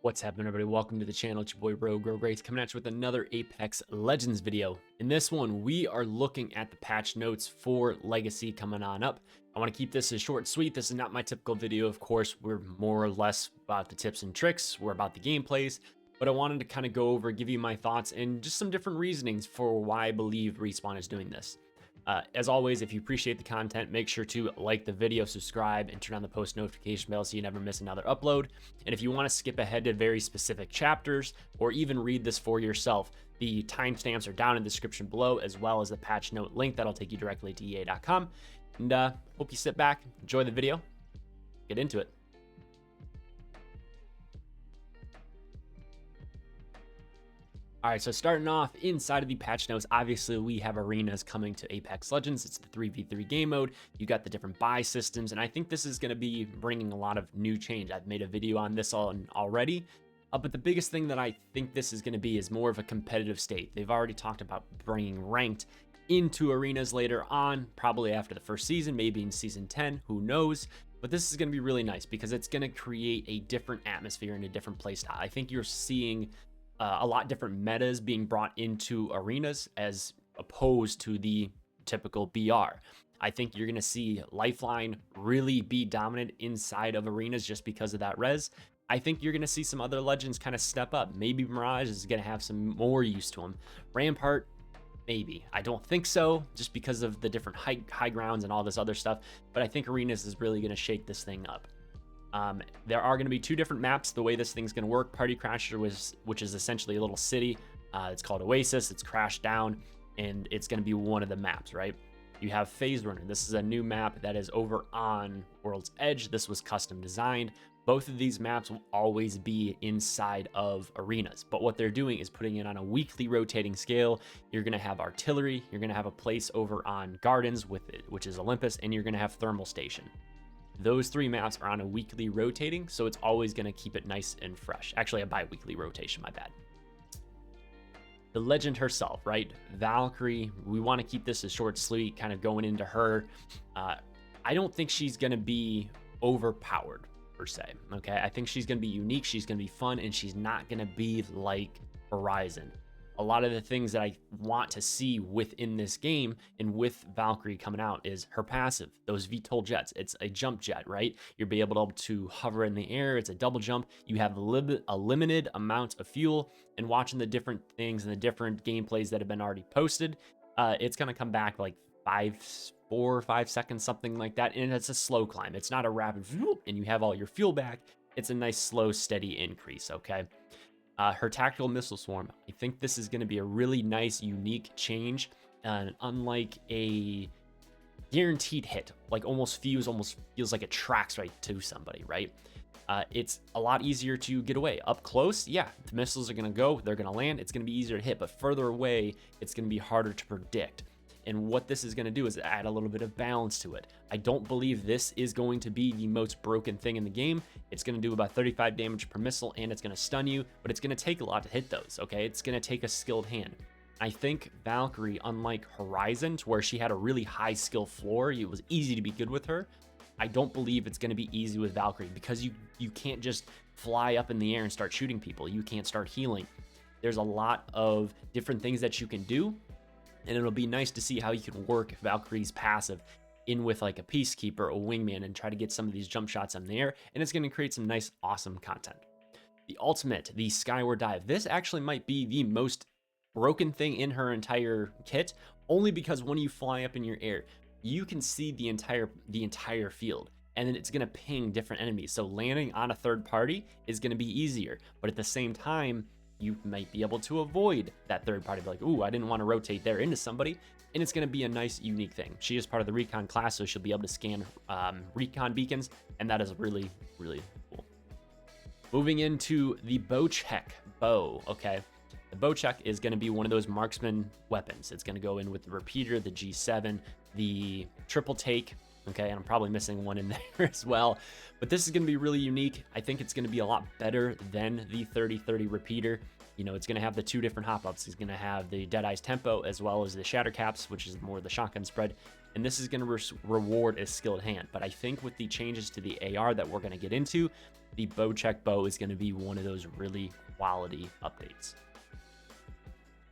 What's happening, everybody? Welcome to the channel. It's your boy RogueWraith coming at you with another Apex Legends video. In this one, we are looking at the patch notes for Legacy coming on up. I want to keep this as short and sweet. This is not my typical video. Of course, we're more or less about the tips and tricks. We're about the gameplays, but I wanted to kind of go over, give you my thoughts and just some different reasonings for why I believe Respawn is doing this. As always, if you appreciate the content, make sure to like the video, subscribe, and turn on the post notification bell so you never miss another upload. And if you want to skip ahead to very specific chapters or even read this for yourself, the timestamps are down in the description below, as well as the patch note link that'll take you directly to EA.com. And hope you sit back, enjoy the video, get into it. All right, so starting off inside of the patch notes, obviously we have arenas coming to Apex Legends. It's the 3v3 game mode. You got the different buy systems, and I think this is going to be bringing a lot of new change. I've made a video on this already, but the biggest thing that I think this is going to be is more of a competitive state. They've already talked about bringing ranked into arenas later on, probably after the first season, maybe in season 10, who knows? But this is going to be really nice because it's going to create a different atmosphere and a different playstyle. I think you're seeing a lot different metas being brought into arenas as opposed to the typical BR. I think you're going to see Lifeline really be dominant inside of arenas just because of that res. I think you're going to see some other legends kind of step up. Maybe Mirage is going to have some more use to him. Rampart, maybe. I don't think so, just because of the different high grounds and all this other stuff. But I think arenas is really going to shake this thing up. There are going to be two different maps the way this thing's going to work. Party Crasher, which is essentially a little city. It's called Oasis. It's crashed down, and it's going to be one of the maps, right? You have Phase Runner. This is a new map that is over on World's Edge. This was custom designed. Both of these maps will always be inside of arenas, but what they're doing is putting it on a weekly rotating scale. You're going to have artillery. You're going to have a place over on Gardens with it, which is Olympus, and you're going to have Thermal Station. Those three maps are on a weekly rotating, so it's always going to keep it nice and fresh. Actually, a bi-weekly rotation, my bad. The legend herself, right? Valkyrie, we want to keep this as short, sweet, kind of going into her. I don't think she's going to be overpowered, per se, okay? I think she's going to be unique, she's going to be fun, and she's not going to be like Horizon. A lot of the things that I want to see within this game and with Valkyrie coming out is her passive, those VTOL jets. It's a jump jet, right? You'll be able to hover in the air. It's a double jump. You have a limited amount of fuel, and watching the different things and the different gameplays that have been already posted, it's going to come back like 4 or 5 seconds, something like that. And it's a slow climb. It's not a rapid and you have all your fuel back. It's a nice, slow, steady increase, okay? Her tactical missile swarm, I think this is going to be a really nice, unique change. And unlike a guaranteed hit, like almost feels like it tracks right to somebody, right? It's a lot easier to get away. Up close, yeah, the missiles are going to go, they're going to land, it's going to be easier to hit, but further away, it's going to be harder to predict. And what this is going to do is add a little bit of balance to it. I don't believe this is going to be the most broken thing in the game. It's going to do about 35 damage per missile, and it's going to stun you, but it's going to take a lot to hit those, okay? It's going to take a skilled hand. I think Valkyrie, unlike Horizon, where she had a really high skill floor, it was easy to be good with her. I don't believe it's going to be easy with Valkyrie because you can't just fly up in the air and start shooting people. You can't start healing. There's a lot of different things that you can do, and it'll be nice to see how you can work Valkyrie's passive in with like a Peacekeeper, a Wingman, and try to get some of these jump shots in the air, and it's going to create some nice, awesome content. The ultimate, the Skyward Dive. This actually might be the most broken thing in her entire kit, only because when you fly up in your air, you can see the entire field, and then it's going to ping different enemies. So landing on a third party is going to be easier, but at the same time, you might be able to avoid that third party, like, ooh, I didn't want to rotate there into somebody, and it's going to be a nice, unique thing. She is part of the recon class, so she'll be able to scan recon beacons, and that is really, really cool. Moving into the Bocek bow, okay? The Bocek is going to be one of those marksman weapons. It's going to go in with the repeater, the G7, the triple take, okay, and I'm probably missing one in there as well, but this is going to be really unique. I think it's going to be a lot better than the 30-30 repeater. You know, it's going to have the 2 different hop ups. It's going to have the Deadeye's Tempo as well as the Shatter Caps, which is more the shotgun spread. And this is going to reward a skilled hand. But I think with the changes to the AR that we're going to get into, the Bocek bow is going to be one of those really quality updates.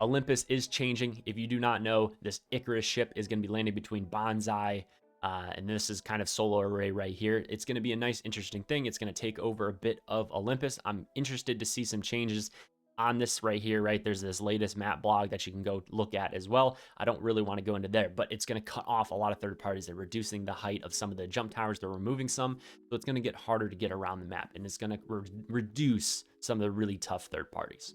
Olympus is changing. If you do not know, this Icarus ship is going to be landing between Bonsai, and this is kind of Solar Array right here. It's going to be a nice, interesting thing. It's going to take over a bit of Olympus. I'm interested to see some changes on this right here, right? There's this latest map blog that you can go look at as well. I don't really want to go into there, but it's going to cut off a lot of third parties. They're reducing the height of some of the jump towers. They're removing some, so it's going to get harder to get around the map, and it's going to reduce some of the really tough third parties.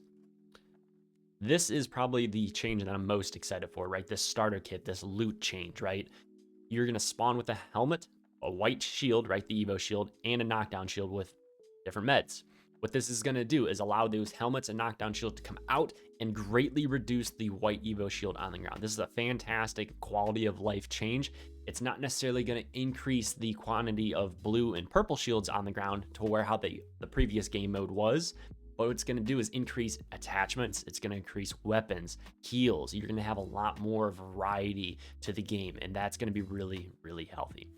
This is probably the change that I'm most excited for, right? This starter kit, this loot change, right? You're going to spawn with a helmet, a white shield, right? The Evo shield, and a knockdown shield with different meds. What this is going to do is allow those helmets and knockdown shields to come out and greatly reduce the white Evo shield on the ground. This is a fantastic quality of life change. It's not necessarily going to increase the quantity of blue and purple shields on the ground to where how the previous game mode was. What it's going to do is increase attachments. It's going to increase weapons, heals. You're going to have a lot more variety to the game, and that's going to be really, really healthy.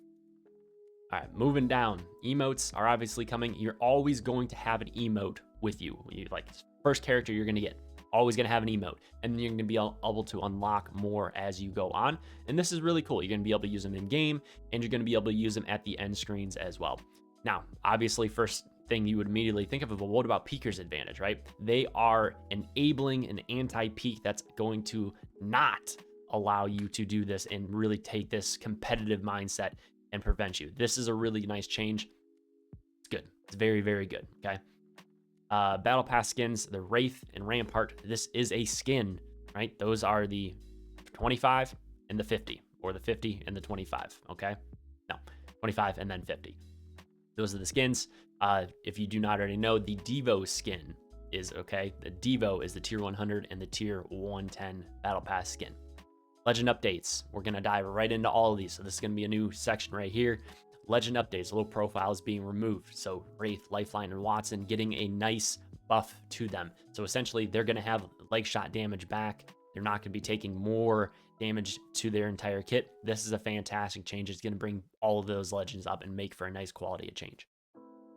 All right, moving down. Emotes are obviously coming. You're always going to have an emote with you. Like first character you're going to get, always going to have an emote, and then you're going to be able to unlock more as you go on. And this is really cool. You're going to be able to use them in game, and you're going to be able to use them at the end screens as well. Now, obviously, first thing you would immediately think of, well, what about Peeker's advantage, right? They are enabling an anti-peek that's going to not allow you to do this and really take this competitive mindset and prevent you. This is a really nice change. It's good. It's very, very good. Okay. Battle Pass skins, the Wraith and Rampart. This is a skin, right? Those are the 25 and the 50, or the 50 and the 25. Okay. No, 25 and then 50. Those are the skins. If you do not already know, the Devo skin is okay. The Devo is the tier 100 and the tier 110 Battle Pass skin. Legend updates. We're going to dive right into all of these. So this is going to be a new section right here. Legend updates, low profiles being removed. So Wraith, Lifeline, and Watson getting a nice buff to them. So essentially they're going to have leg shot damage back. They're not going to be taking more damage to their entire kit. This is a fantastic change. It's going to bring all of those legends up and make for a nice quality of change.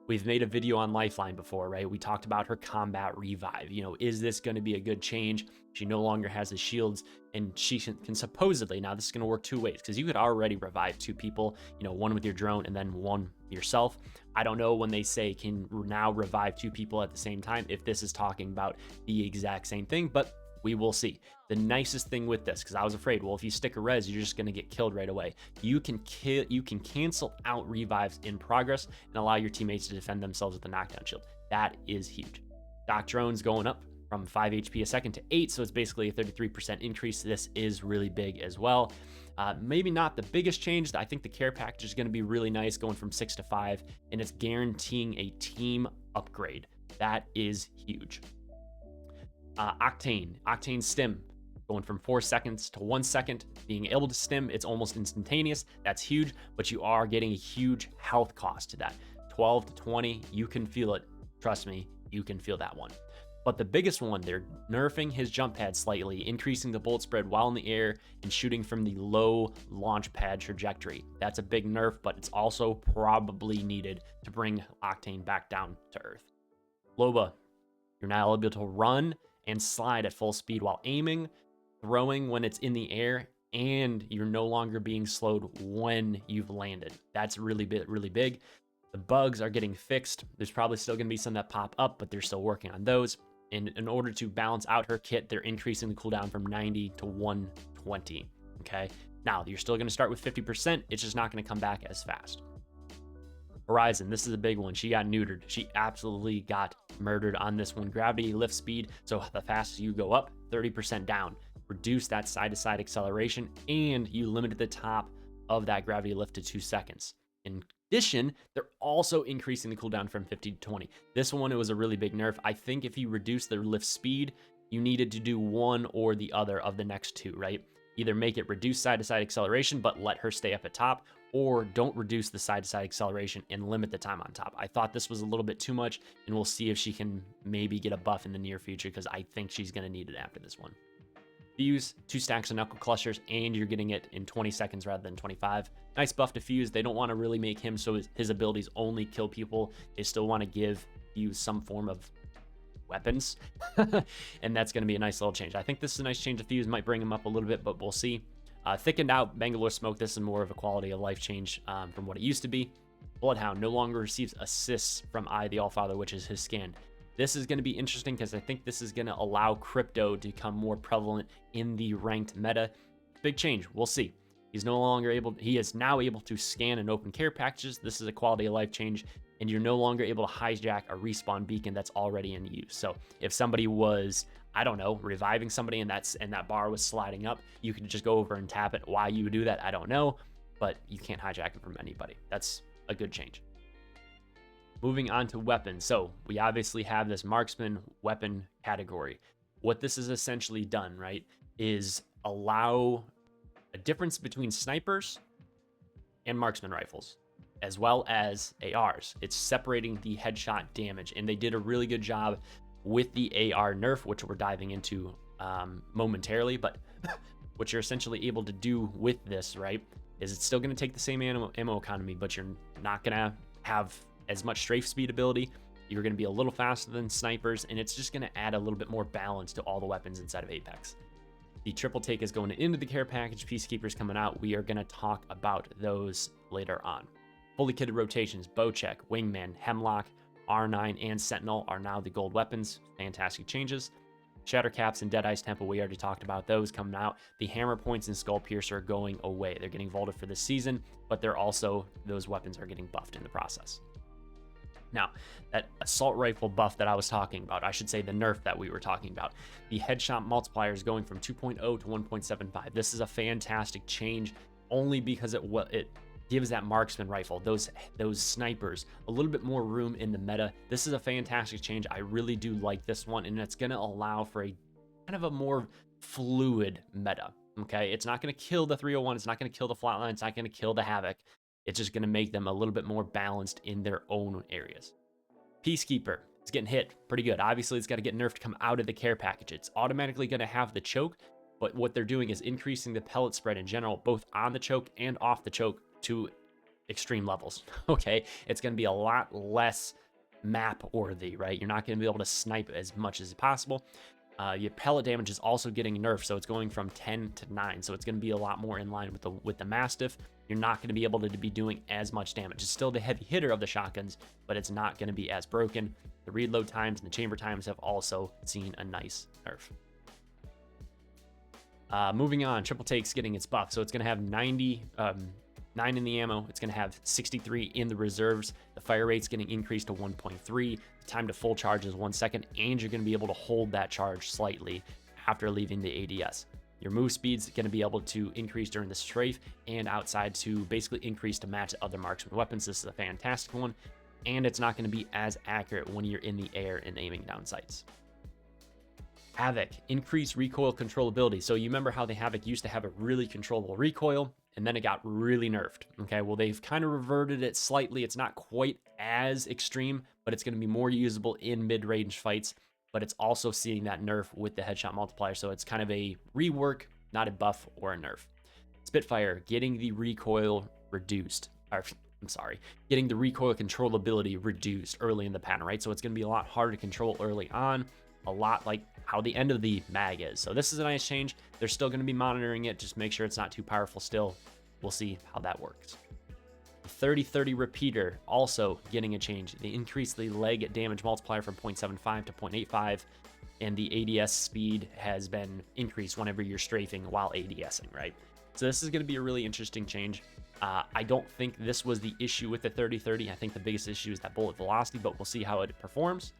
We've made a video on Lifeline before, right? We talked about her combat revive. You know, is this going to be a good change? She no longer has the shields, and she can supposedly, now this is going to work 2 ways, because you could already revive 2 people, you know, one with your drone and then one yourself. I don't know when they say can now revive 2 people at the same time, if this is talking about the exact same thing, but we will see. The nicest thing with this, because I was afraid, well, if you stick a res, you're just going to get killed right away. You can cancel out revives in progress and allow your teammates to defend themselves with the knockdown shield. That is huge. Doc drones going up from 5 HP a second to 8, so it's basically a 33% increase. This is really big as well. Maybe not the biggest change. I think the care package is going to be really nice, going from 6 to 5, and it's guaranteeing a team upgrade. That is huge. Octane stim, going from 4 seconds to 1 second. Being able to stim, it's almost instantaneous. That's huge, but you are getting a huge health cost to that. 12 to 20, you can feel it. Trust me, you can feel that one. But the biggest one, they're nerfing his jump pad slightly, increasing the bolt spread while in the air and shooting from the low launch pad trajectory. That's a big nerf, but it's also probably needed to bring Octane back down to earth. Loba, you're now able to run and slide at full speed while aiming, throwing when it's in the air, and you're no longer being slowed when you've landed. That's really big. The bugs are getting fixed. There's probably still going to be some that pop up, but they're still working on those. And in order to balance out her kit, they're increasing the cooldown from 90 to 120. Okay. Now you're still going to start with 50%. It's just not going to come back as fast. Horizon, this is a big one. She got neutered. She absolutely got murdered on this one. Gravity lift speed, so the faster you go up, 30% down. Reduce that side-to-side acceleration, and you limited the top of that gravity lift to 2 seconds. In addition, they're also increasing the cooldown from 50 to 20. This one, it was a really big nerf. I think if you reduce the lift speed, you needed to do one or the other of the next 2, right? Either make it reduce side-to-side acceleration, but let her stay up at top, or don't reduce the side-to-side acceleration and limit the time on top. I thought this was a little bit too much, and we'll see if she can maybe get a buff in the near future, because I think she's going to need it after this one. Fuse, 2 stacks of knuckle clusters, and you're getting it in 20 seconds rather than 25. Nice buff to Fuse. They don't want to really make him so his abilities only kill people. They still want to give Fuse some form of weapons, and that's going to be a nice little change. I think this is a nice change to Fuse. Might bring him up a little bit, but we'll see. Thickened out Bangalore Smoke. This is more of a quality of life change from what it used to be. Bloodhound no longer receives assists from I, the Allfather, which is his skin. This is going to be interesting because I think this is going to allow crypto to become more prevalent in the ranked meta. Big change. We'll see. He is now able to scan and open care packages. This is a quality of life change, and you're no longer able to hijack a respawn beacon that's already in use. So if somebody was, I don't know, reviving somebody and that bar was sliding up, you could just go over and tap it. Why you would do that, I don't know, but you can't hijack it from anybody. That's a good change. Moving on to weapons. So we obviously have this marksman weapon category. What this has essentially done, right, is allow a difference between snipers and marksman rifles, as well as ARs. It's separating the headshot damage, and they did a really good job with the AR nerf, which we're diving into momentarily. But what you're essentially able to do with this, right, is it's still going to take the same ammo economy, but you're not going to have as much strafe speed ability. You're going to be a little faster than snipers, and it's just going to add a little bit more balance to all the weapons inside of Apex. The triple take is going into the care package. Peacekeeper's coming out. We are going to talk about those later on. Fully kitted rotations, Bocek, Wingman, Hemlock, R9, and Sentinel are now the gold weapons. Fantastic changes. Shatter Caps and Deadeye's Temple, we already talked about those coming out. The Hammer Points and Skull Piercer are going away. They're getting vaulted for this season, but those weapons are getting buffed in the process. Now, that assault rifle buff that I was talking about, I should say the nerf that we were talking about, the headshot multiplier is going from 2.0 to 1.75. This is a fantastic change only because it gives that marksman rifle, those snipers, a little bit more room in the meta. This is a fantastic change. I really do like this one, and it's going to allow for a kind of a more fluid meta. Okay, it's not going to kill the 301. It's not going to kill the flatline. It's not going to kill the Havoc. It's just going to make them a little bit more balanced in their own areas. Peacekeeper is getting hit pretty good. Obviously, it's got to get nerfed to come out of the care package. It's automatically going to have the choke, but what they're doing is increasing the pellet spread in general, both on the choke and off the choke, to extreme levels. Okay, it's going to be a lot less map worthy, right? You're not going to be able to snipe as much as possible. Your pellet damage is also getting nerfed, so it's going from 10 to 9, so it's going to be a lot more in line with the Mastiff. You're not going to be able to be doing as much damage. It's still the heavy hitter of the shotguns, but it's not going to be as broken. The reload times and the chamber times have also seen a nice nerf. Moving on, triple take's getting its buff, so it's going to have 9 in the ammo. It's going to have 63 in the reserves. The fire rate's getting increased to 1.3. The time to full charge is 1 second, and you're going to be able to hold that charge slightly after leaving the ADS. Your move speed's going to be able to increase during the strafe and outside to basically increase to match other marksman weapons. This is a fantastic one, and it's not going to be as accurate when you're in the air and aiming down sights. Havoc, increased recoil controllability. So you remember how the Havoc used to have a really controllable recoil, and then it got really nerfed. Okay, well, they've kind of reverted it slightly. It's not quite as extreme, but it's going to be more usable in mid-range fights. But it's also seeing that nerf with the headshot multiplier. So it's kind of a rework, not a buff or a nerf. Spitfire, getting the recoil reduced. Getting the recoil controllability reduced early in the pattern, right? So it's going to be a lot harder to control early on, a lot like how the end of the mag is. So this is a nice change. They're still going to be monitoring it. Just make sure it's not too powerful still. We'll see how that works. The 30-30 repeater also getting a change. They increased the leg damage multiplier from 0.75 to 0.85, and the ADS speed has been increased whenever you're strafing while ADSing, right? So this is going to be a really interesting change. I don't think this was the issue with the 30-30. I think the biggest issue is that bullet velocity, but we'll see how it performs.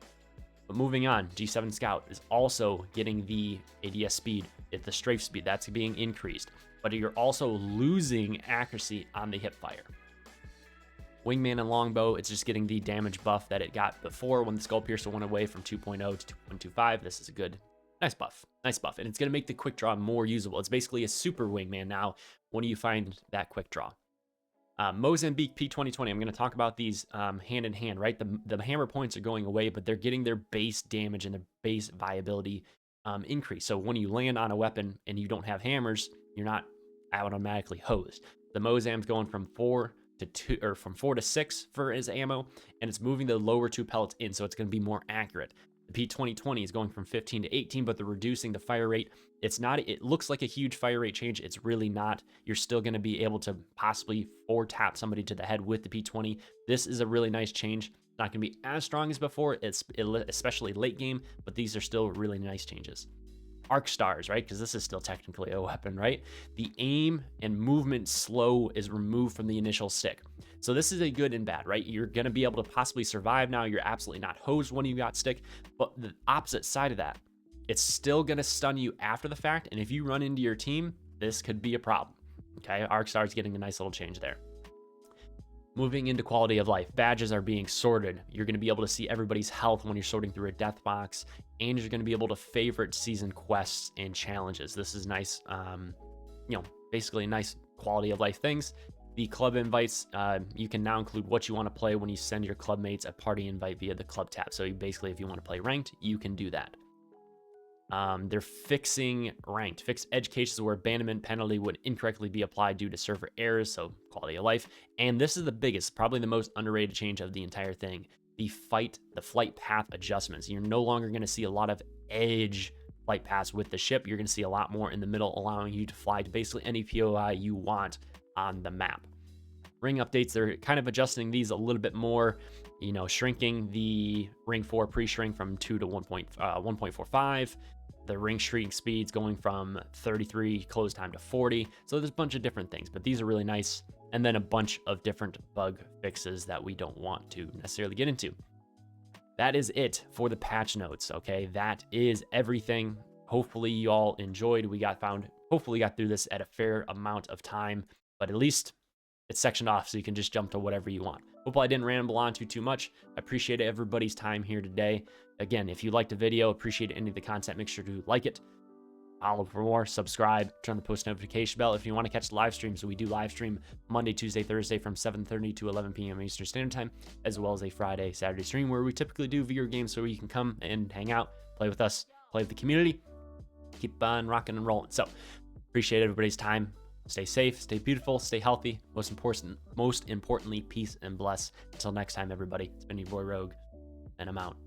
But moving on, G7 Scout is also getting the ADS speed, the strafe speed, that's being increased, but you're also losing accuracy on the hip fire. Wingman and Longbow, it's just getting the damage buff that it got before when the Skull Piercer went away from 2.0 to 2.25. This is a good, nice buff, and it's going to make the quick draw more usable. It's basically a super Wingman now when you find that quick draw. Mozambique P2020, I'm going to talk about these hand in hand, right? The hammer points are going away, but they're getting their base damage and their base viability increase. So when you land on a weapon and you don't have hammers, you're not automatically hosed. The Mozam's going from 4 to 2, or from 4 to 6 for his ammo, and it's moving the lower 2 pellets in, so it's going to be more accurate. The P2020 is going from 15 to 18, but they're reducing the fire rate. It looks like a huge fire rate change. It's really not. You're still going to be able to possibly 4-tap somebody to the head with the P20. This is a really nice change. Not going to be as strong as before, especially late game, but these are still really nice changes. Arc stars, right? Because this is still technically a weapon, right? The aim and movement slow is removed from the initial stick. So this is a good and bad, right? You're going to be able to possibly survive now. You're absolutely not hosed when you got stick, but the opposite side of that, it's still going to stun you after the fact. And if you run into your team, this could be a problem. Okay, Arc stars getting a nice little change there. Moving into quality of life, badges are being sorted. You're going to be able to see everybody's health when you're sorting through a death box, and you're going to be able to favorite season quests and challenges. This is nice, basically nice quality of life things. The club invites, you can now include what you want to play when you send your club mates a party invite via the club tab. So basically, if you want to play ranked, you can do that. They're fixing ranked. Fixed edge cases where abandonment penalty would incorrectly be applied due to server errors, so quality of life. And this is the biggest, probably the most underrated change of the entire thing. The flight path adjustments. You're no longer going to see a lot of edge flight paths with the ship. You're going to see a lot more in the middle, allowing you to fly to basically any POI you want on the map. Ring updates, they're kind of adjusting these a little bit more, shrinking the ring 4 pre-shrink from 2 to 1.45. The ring shrinking speeds going from 33 close time to 40. So there's a bunch of different things, but these are really nice. And then a bunch of different bug fixes that we don't want to necessarily get into. That is it for the patch notes, okay? That is everything. Hopefully you all enjoyed. Hopefully got through this at a fair amount of time, but at least it's sectioned off so you can just jump to whatever you want. Hopefully I didn't ramble on too much. I appreciate everybody's time here today. Again, if you liked the video, appreciate any of the content, make sure to like it, follow for more, subscribe, turn the post notification bell. If you want to catch the live stream, so we do live stream Monday, Tuesday, Thursday from 7:30 to 11 p.m. Eastern Standard Time, as well as a Friday, Saturday stream where we typically do video games so you can come and hang out, play with us, play with the community, keep on rocking and rolling. So appreciate everybody's time. Stay safe, stay beautiful, stay healthy. Most importantly, peace and bless. Until next time, everybody, it's been your boy Rogue, and I'm out.